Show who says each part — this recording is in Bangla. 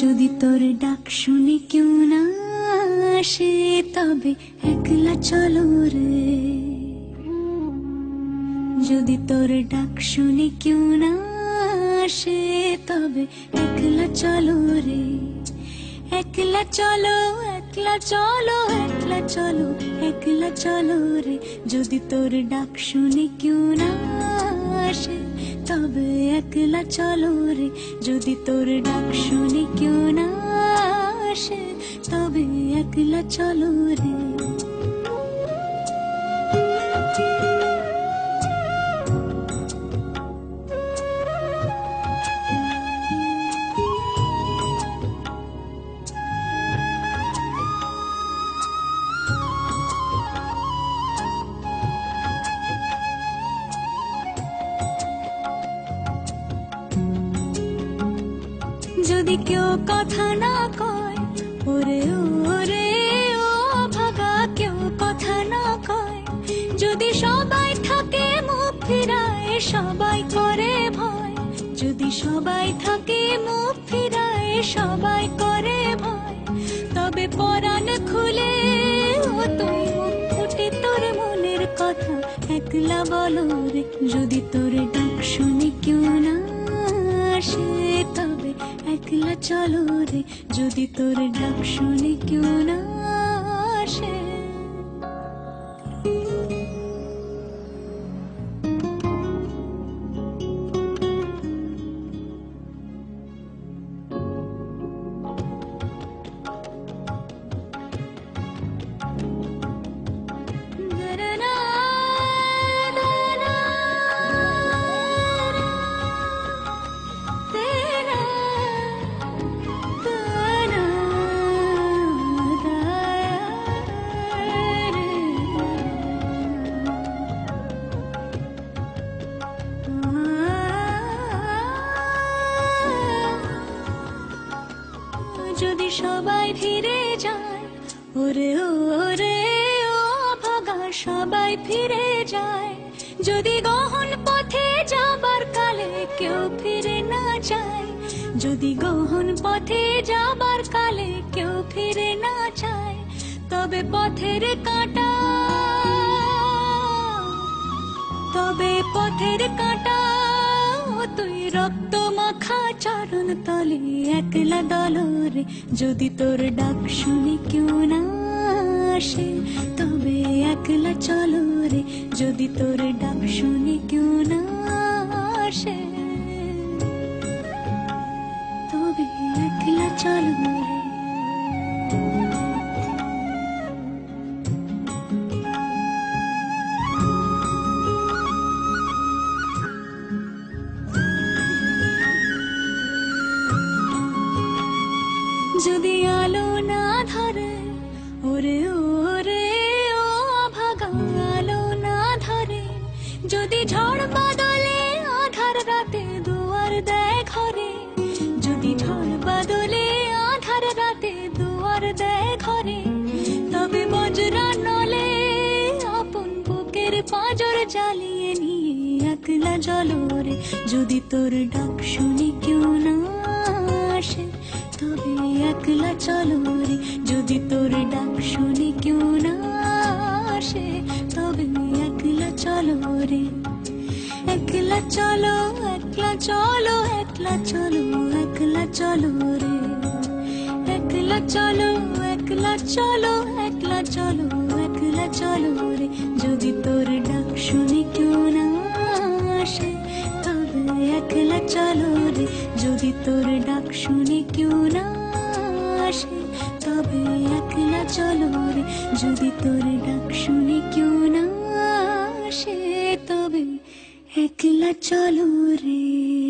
Speaker 1: যদি তোর ডাক শুনে কেউ না আসে তবে একলা চলো রে। যদি তোর ডাক শুনে কেউ না আসে তবে একলা চলো রে। একলা চলো, একলা চলো, একলা চলো, একলা চলো রে। যদি তোর ডাক শুনে কেউ না আসে তবে একলা চলো রে। যদি তোর ডাক শুনে কেউ না আসে তবে একলা চলো রে। যদি কেউ কথা না কয়, ওরে ওরে ও ভাগা, কেউ কথা না কয়। যদি সবাই থাকে মুখ ফিরায়, সবাই করে ভয়। যদি সবাই থাকে মুখ ফিরায়, সবাই করে ভয়। তবে পরাণ খুলে ও তুই মুখ ফুটে তোর মনের কথা একলা বলো রে। যদি তোর ডাক শুনে কেউ না আসে তবে একলা চলো রে। যদি তোর ডাক শুনে কেউ না আসে। যদি সবাই ফিরে যায়, ওরে ওরে ও ভাগা, সবাই ফিরে যায়। যদি গহন পথে যাবার কালে কেউ ফিরে না যায়। যদি গহন পথে যাবার কালে কেউ ফিরে না যায় তবে পথের কাঁটা, তবে পথের কাঁটা তুই রক্ত মাখা চরণ তলে একলা দলো রে। যদি তোর ডাক শুনে কেউ না আসে তবে একলা চলো রে। যদি তোর ডাক শুনে কেউ না আসে তবে একলা চলো রে। যদি আলো না ধরে, ওরে ওরে ও ভাগা, আলো না ধরে। যদি ঝড় বাদলে আধার রাতে দুয়ার দেয় ঘরে। যদি ঝড় বাদলে আধার রাতে দুয়ার দেয় ঘরে তবে বজ্রা নলে আপন বুকের পাঁজর জ্বালিয়ে নিয়ে একলা চলো রে। যদি তোর ডাক শুনে কেউ না আসে তবে একলা চলো রে। যদি তোর ডাক শুনে কেউ না আসে তবে একলা চলো রে। একলা চলো, একলা চলো, একলা চলো, একলা চলো রে। একলা চলো, একলা চলো, একলা চলো, একলা চলো রে। যদি তোর ডাক শুনে কেউ না আসে তবে একলা চলো রে। যদি তোর ডাক শুনে কেউ না আসে তবে একলা চলো রে। যদি তোর ডাক শুনে কেউ না আসে তবে একলা চলো রে